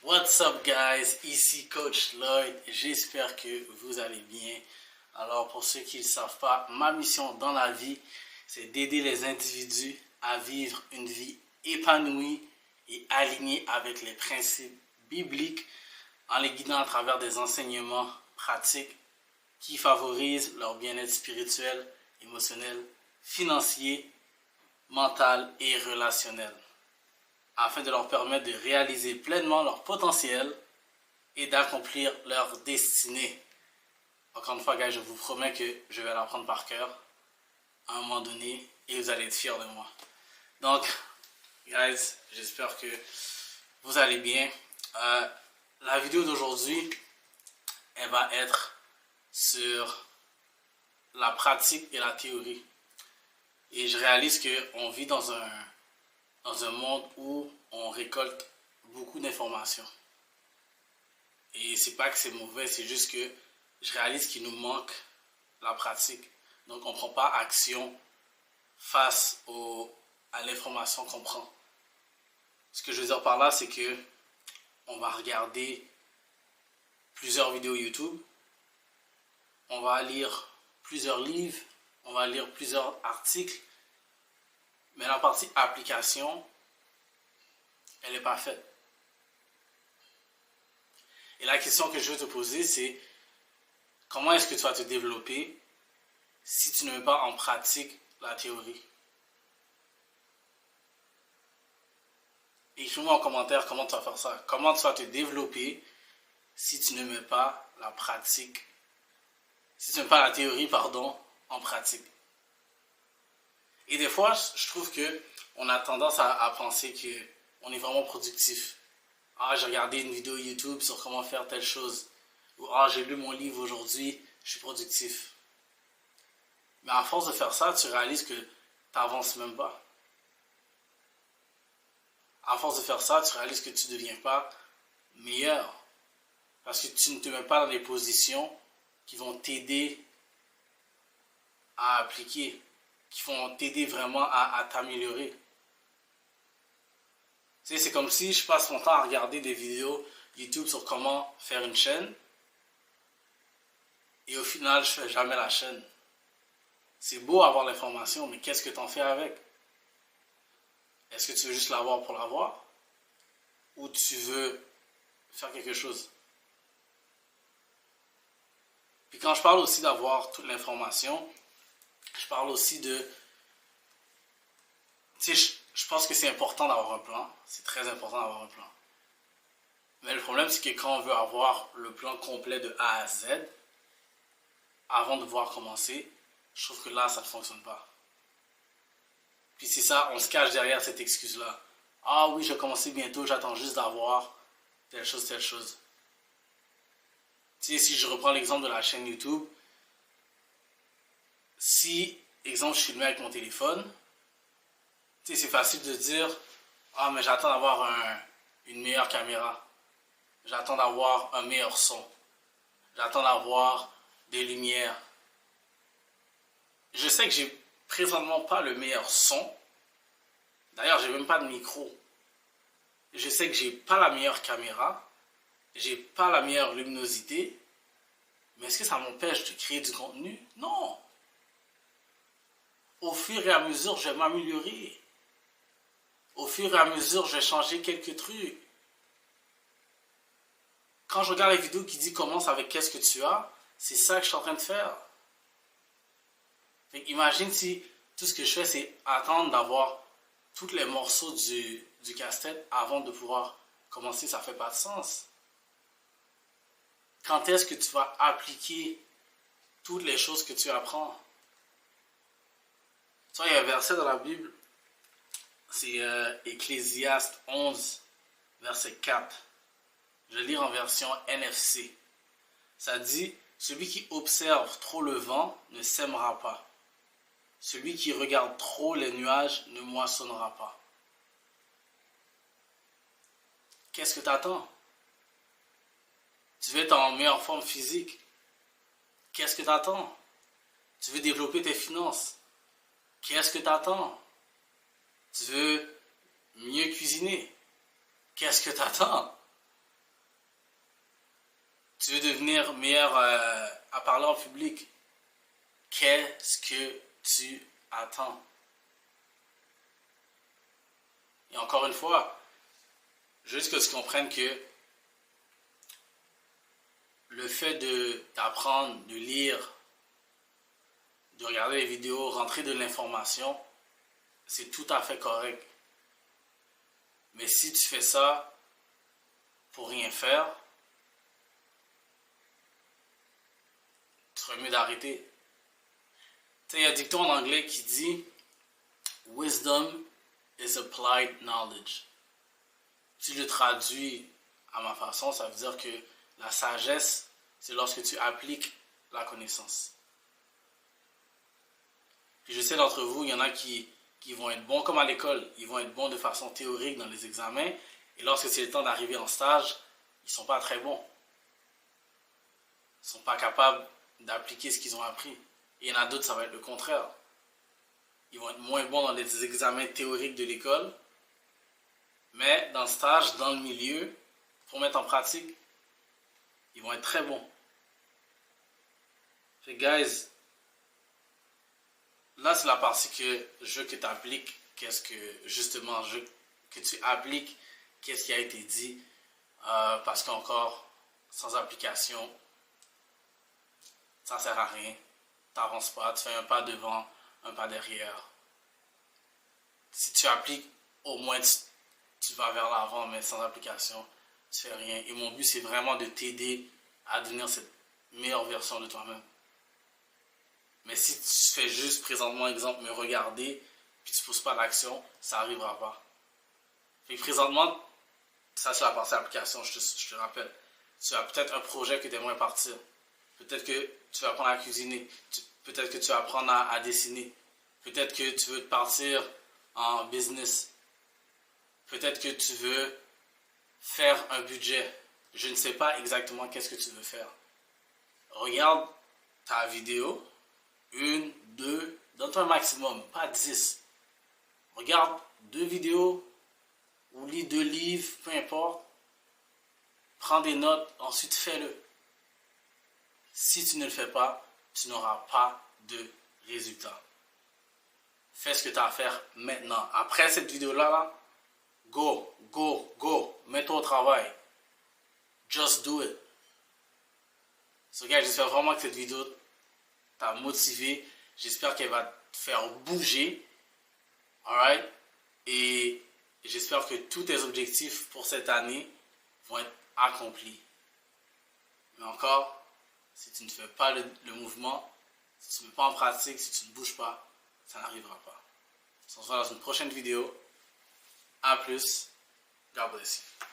What's up guys, ici Coach Lloyd, j'espère que vous allez bien. Alors pour ceux qui ne le savent pas, ma mission dans la vie, c'est d'aider les individus à vivre une vie épanouie et alignée avec les principes bibliques en les guidant à travers des enseignements pratiques qui favorisent leur bien-être spirituel, émotionnel, financier, mental et relationnel, afin de leur permettre de réaliser pleinement leur potentiel et d'accomplir leur destinée. Encore une fois, guys, je vous promets que je vais l'apprendre par cœur à un moment donné et vous allez être fiers de moi. Donc, guys, j'espère que vous allez bien. La vidéo d'aujourd'hui, elle va être sur la pratique et la théorie. Et je réalise qu'on vit dans un monde où on récolte beaucoup d'informations. Et c'est pas que c'est mauvais, c'est juste que je réalise qu'il nous manque la pratique. Donc on ne prend pas action face à l'information qu'on prend. Ce que je veux dire par là, c'est que on va regarder plusieurs vidéos YouTube, on va lire plusieurs livres, on va lire plusieurs articles, mais la partie application, elle n'est pas faite. Et la question que je veux te poser, c'est comment est-ce que tu vas te développer si tu ne mets pas en pratique la théorie? Écris-moi en commentaire comment tu vas faire ça. Comment tu vas te développer si tu ne mets pas la pratique, si tu ne mets pas la théorie, en pratique. Et des fois, je trouve qu'on a tendance à penser qu'on est vraiment productif. Ah, j'ai regardé une vidéo YouTube sur comment faire telle chose. Ou ah, j'ai lu mon livre aujourd'hui, je suis productif. Mais à force de faire ça, tu réalises que tu n'avances même pas. À force de faire ça, tu réalises que tu ne deviens pas meilleur. Parce que tu ne te mets pas dans des positions qui vont t'aider à appliquer, qui vont t'aider vraiment à t'améliorer. Tu sais, c'est comme si je passe mon temps à regarder des vidéos YouTube sur comment faire une chaîne et au final, je ne fais jamais la chaîne. C'est beau avoir l'information, mais qu'est-ce que tu en fais avec? Est-ce que tu veux juste l'avoir pour l'avoir? Ou tu veux faire quelque chose? Puis quand je parle aussi d'avoir toute l'information, je parle aussi de... Tu sais, je pense que c'est important d'avoir un plan. C'est très important d'avoir un plan. Mais le problème, c'est que quand on veut avoir le plan complet de A à Z, avant de pouvoir commencer, je trouve que là, ça ne fonctionne pas. Puis c'est ça, on se cache derrière cette excuse-là. Ah oui, je vais commencer bientôt, j'attends juste d'avoir telle chose, telle chose. Tu sais, si je reprends l'exemple de la chaîne YouTube, si, exemple, je filmais avec mon téléphone, tu sais, c'est facile de dire, ah, mais j'attends d'avoir une meilleure caméra. J'attends d'avoir un meilleur son. J'attends d'avoir des lumières. Je sais que j'ai présentement pas le meilleur son. D'ailleurs, j'ai même pas de micro. Je sais que j'ai pas la meilleure caméra. J'ai pas la meilleure luminosité. Mais est-ce que ça m'empêche de créer du contenu? Non. Au fur et à mesure, je vais m'améliorer. Au fur et à mesure, je vais changer quelques trucs. Quand je regarde la vidéo qui dit commence avec qu'est-ce que tu as, c'est ça que je suis en train de faire. Fait imagine si tout ce que je fais, c'est attendre d'avoir tous les morceaux du casse-tête avant de pouvoir commencer, ça ne fait pas de sens. Quand est-ce que tu vas appliquer toutes les choses que tu apprends? Tu vois, il y a un verset dans la Bible, c'est Ecclésiaste 11, verset 4. Je vais lire en version NFC. Ça dit, celui qui observe trop le vent ne sèmera pas. Celui qui regarde trop les nuages ne moissonnera pas. Qu'est-ce que tu attends? Tu veux être en meilleure forme physique. Qu'est-ce que tu attends? Tu veux développer tes finances. Qu'est-ce que tu attends? Tu veux mieux cuisiner. Qu'est-ce que tu attends? Tu veux devenir meilleur à parler en public. Qu'est-ce que tu attends? Et encore une fois, juste que tu comprennes que le fait d'apprendre, de lire, de regarder les vidéos, rentrer de l'information, c'est tout à fait correct. Mais si tu fais ça pour rien faire, tu serais mieux d'arrêter. Tu sais, il y a un dicton en anglais qui dit Wisdom is applied knowledge. Si je le traduis à ma façon, ça veut dire que la sagesse, c'est lorsque tu appliques la connaissance. Puis je sais d'entre vous, il y en a qui vont être bons comme à l'école. Ils vont être bons de façon théorique dans les examens. Et lorsque c'est le temps d'arriver en stage, ils ne sont pas très bons. Ils ne sont pas capables d'appliquer ce qu'ils ont appris. Et il y en a d'autres, ça va être le contraire. Ils vont être moins bons dans les examens théoriques de l'école. Mais dans le stage, dans le milieu, pour mettre en pratique, ils vont être très bons. Fait guys, là c'est la partie que je veux que tu appliques, que tu appliques qu'est-ce qui a été dit, parce qu'encore, sans application, ça ne sert à rien. Tu n'avances pas, tu fais un pas devant, un pas derrière. Si tu appliques, au moins tu vas vers l'avant, mais sans application, tu fais rien. Et mon but, c'est vraiment de t'aider à devenir cette meilleure version de toi-même. Mais si tu fais juste, présentement, exemple, me regarder, puis tu ne poses pas d'action, ça n'arrivera pas. Fait que présentement, ça c'est la partie application, je te rappelle. Tu as peut-être un projet que tu aimerais partir. Peut-être que tu vas apprendre à cuisiner. Peut-être que tu vas apprendre à dessiner. Peut-être que tu veux partir en business. Peut-être que tu veux faire un budget. Je ne sais pas exactement qu'est-ce que tu veux faire. Regarde ta vidéo. 1, 2, donne-toi un maximum, pas 10. Regarde 2 vidéos ou lis 2 livres, peu importe. Prends des notes, ensuite fais-le. Si tu ne le fais pas, tu n'auras pas de résultat. Fais ce que tu as à faire maintenant. Après cette vidéo-là, go. Mets-toi au travail. Just do it. So guys, j'espère vraiment que cette vidéo t'a motivé. J'espère qu'elle va te faire bouger. Alright? Et j'espère que tous tes objectifs pour cette année vont être accomplis. Mais encore, si tu ne fais pas le mouvement, si tu ne mets pas en pratique, si tu ne bouges pas, ça n'arrivera pas. On se voit dans une prochaine vidéo. À plus. God bless you.